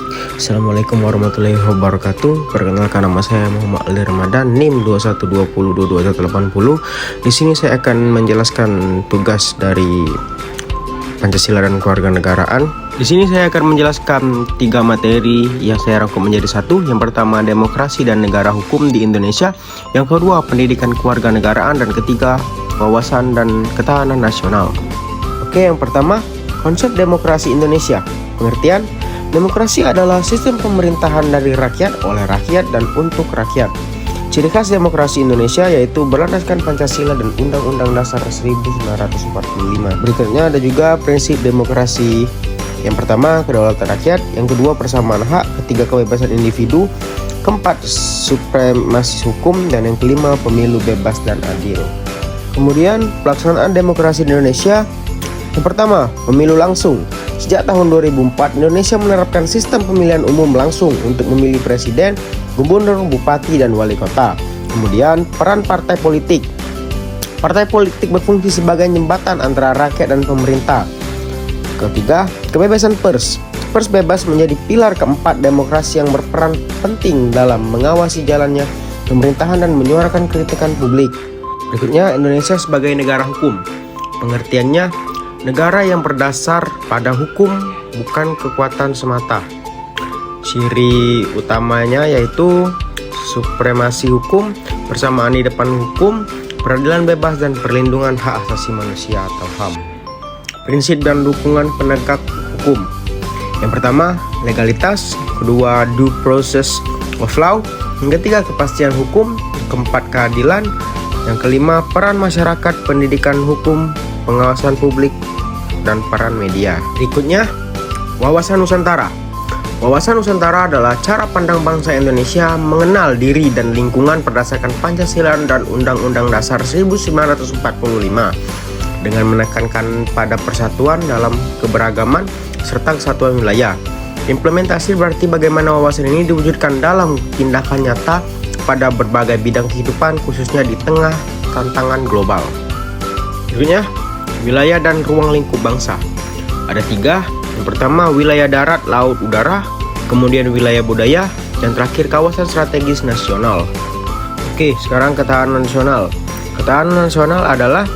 Assalamualaikum warahmatullahi wabarakatuh. Perkenalkan, nama saya Muhammad Ali Ramadan, NIM 2120222180. Di sini saya akan menjelaskan tugas dari Pancasila dan Kewarganegaraan. Di sini saya akan menjelaskan 3 materi yang saya rangkum menjadi satu. Yang pertama, demokrasi dan negara hukum di Indonesia. Yang kedua, pendidikan kewarganegaraan, dan ketiga, wawasan dan ketahanan nasional. Oke, yang pertama, konsep demokrasi Indonesia. Pengertian: demokrasi adalah sistem pemerintahan dari rakyat, oleh rakyat, dan untuk rakyat. Ciri khas demokrasi Indonesia yaitu berlandaskan Pancasila dan Undang-Undang Dasar 1945. Berikutnya ada juga prinsip demokrasi. Yang pertama, kedaulatan rakyat. Yang kedua, persamaan hak. Ketiga, kebebasan individu. Keempat, supremasi hukum. Dan yang kelima, pemilu bebas dan adil. Kemudian, pelaksanaan demokrasi di Indonesia. Yang pertama, pemilu langsung. Sejak tahun 2004, Indonesia menerapkan sistem pemilihan umum langsung untuk memilih presiden, gubernur, bupati, dan wali kota. Kemudian, peran partai politik. Partai politik berfungsi sebagai jembatan antara rakyat dan pemerintah. Ketiga, kebebasan pers. Pers bebas menjadi pilar keempat demokrasi yang berperan penting dalam mengawasi jalannya pemerintahan dan menyuarakan kritikan publik. Berikutnya, Indonesia sebagai negara hukum. Pengertiannya, negara yang berdasar pada hukum, bukan kekuatan semata. Ciri utamanya yaitu supremasi hukum, persamaan di depan hukum, peradilan bebas, dan perlindungan hak asasi manusia atau HAM. Prinsip dan dukungan penegak hukum. Yang pertama, legalitas. Kedua, due process of law. Yang ketiga, kepastian hukum. Keempat, keadilan. Yang kelima, peran masyarakat, pendidikan hukum, pengawasan publik, dan peran media. Berikutnya, wawasan Nusantara. Wawasan Nusantara adalah cara pandang bangsa Indonesia mengenal diri dan lingkungan berdasarkan Pancasila dan Undang-Undang Dasar 1945 dengan menekankan pada persatuan dalam keberagaman serta kesatuan wilayah. Implementasi berarti bagaimana wawasan ini diwujudkan dalam tindakan nyata pada berbagai bidang kehidupan, khususnya di tengah tantangan global. Berikutnya, wilayah dan ruang lingkup bangsa. Ada 3. Yang pertama, wilayah darat, laut, udara. Kemudian wilayah budaya. Dan terakhir, kawasan strategis nasional. Oke, sekarang ketahanan nasional. Ketahanan nasional adalah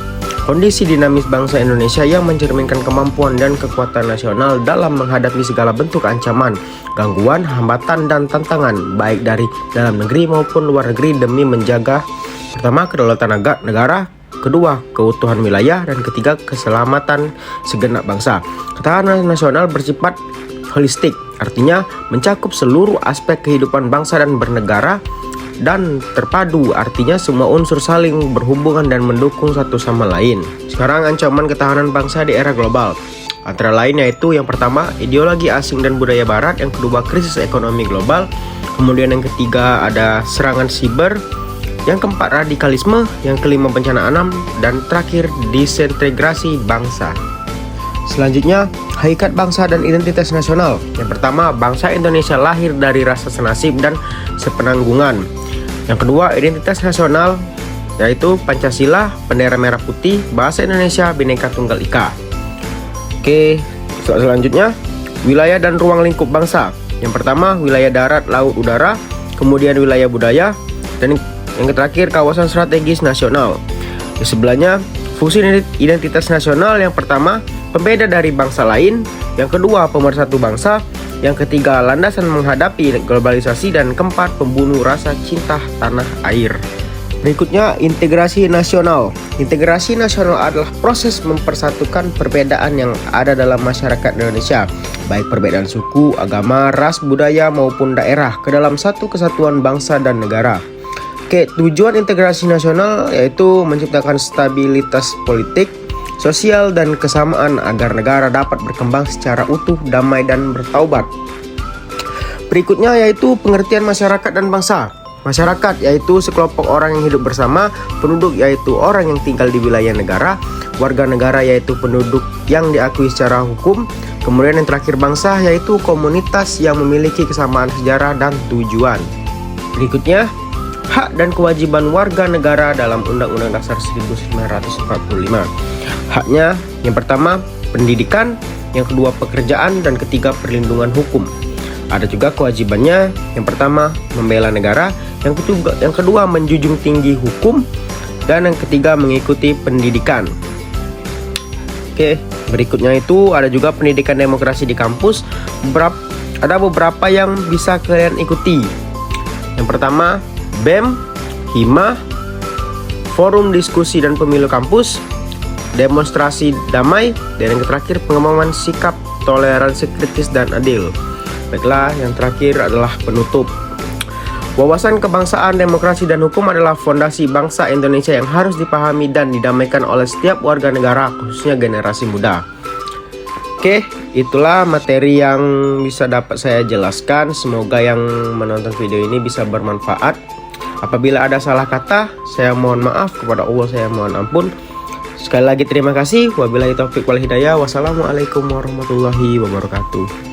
kondisi dinamis bangsa Indonesia yang mencerminkan kemampuan dan kekuatan nasional dalam menghadapi segala bentuk ancaman, gangguan, hambatan, dan tantangan, baik dari dalam negeri maupun luar negeri, demi menjaga pertama, kedaulatan negara, kedua, keutuhan wilayah, dan ketiga, keselamatan segenap bangsa. Ketahanan nasional bersifat holistik, artinya mencakup seluruh aspek kehidupan bangsa dan bernegara, dan terpadu, artinya semua unsur saling berhubungan dan mendukung satu sama lain. Sekarang, ancaman ketahanan bangsa di era global. Antara lain yaitu yang pertama, ideologi asing dan budaya barat. Yang kedua, krisis ekonomi global. Kemudian yang ketiga, ada serangan siber. Yang keempat, radikalisme. Yang kelima, bencana alam. Dan terakhir, disintegrasi bangsa. Selanjutnya, hakikat bangsa dan identitas nasional. Yang pertama, bangsa Indonesia lahir dari rasa senasib dan sepenanggungan. Yang kedua, identitas nasional yaitu Pancasila, bendera merah putih, bahasa Indonesia, Bhinneka Tunggal Ika. Oke, selanjutnya, wilayah dan ruang lingkup bangsa. Yang pertama, wilayah darat, laut, udara. Kemudian wilayah budaya. Dan yang terakhir, kawasan strategis nasional. Di sebelahnya, fungsi identitas nasional. Yang pertama, pembeda dari bangsa lain. Yang kedua, pemersatu bangsa. Yang ketiga, landasan menghadapi globalisasi. Dan keempat, pembunuh rasa cinta tanah air. Berikutnya, integrasi nasional. Integrasi nasional adalah proses mempersatukan perbedaan yang ada dalam masyarakat Indonesia, baik perbedaan suku, agama, ras, budaya, maupun daerah, ke dalam satu kesatuan bangsa dan negara. Oke, tujuan integrasi nasional yaitu menciptakan stabilitas politik, sosial, dan kesamaan agar negara dapat berkembang secara utuh, damai, dan bertaubat. Berikutnya yaitu pengertian masyarakat dan bangsa. Masyarakat yaitu sekelompok orang yang hidup bersama, penduduk yaitu orang yang tinggal di wilayah negara, warga negara yaitu penduduk yang diakui secara hukum, kemudian yang terakhir bangsa yaitu komunitas yang memiliki kesamaan sejarah dan tujuan. Berikutnya, hak dan kewajiban warga negara dalam Undang-Undang Dasar 1945. Haknya yang pertama pendidikan, yang kedua pekerjaan, dan ketiga perlindungan hukum. Ada juga kewajibannya. Yang pertama, membela negara. Yang kedua, menjunjung tinggi hukum. Dan yang ketiga, mengikuti pendidikan. Oke, berikutnya itu ada juga pendidikan demokrasi di kampus. Ada beberapa yang bisa kalian ikuti. Yang pertama, BEM, HIMA, forum diskusi dan pemilu kampus, demonstrasi damai, dan yang terakhir pengembangan sikap toleransi kritis dan adil. Baiklah, yang terakhir adalah penutup. Wawasan kebangsaan, demokrasi, dan hukum adalah fondasi bangsa Indonesia yang harus dipahami dan didamaikan oleh setiap warga negara, khususnya generasi muda. Oke, itulah materi yang bisa dapat saya jelaskan. Semoga yang menonton video ini bisa bermanfaat. Apabila ada salah kata, saya mohon maaf. Kepada Allah saya mohon ampun. Sekali lagi terima kasih. Wabillahi taufiq wal hidayah. Wassalamualaikum warahmatullahi wabarakatuh.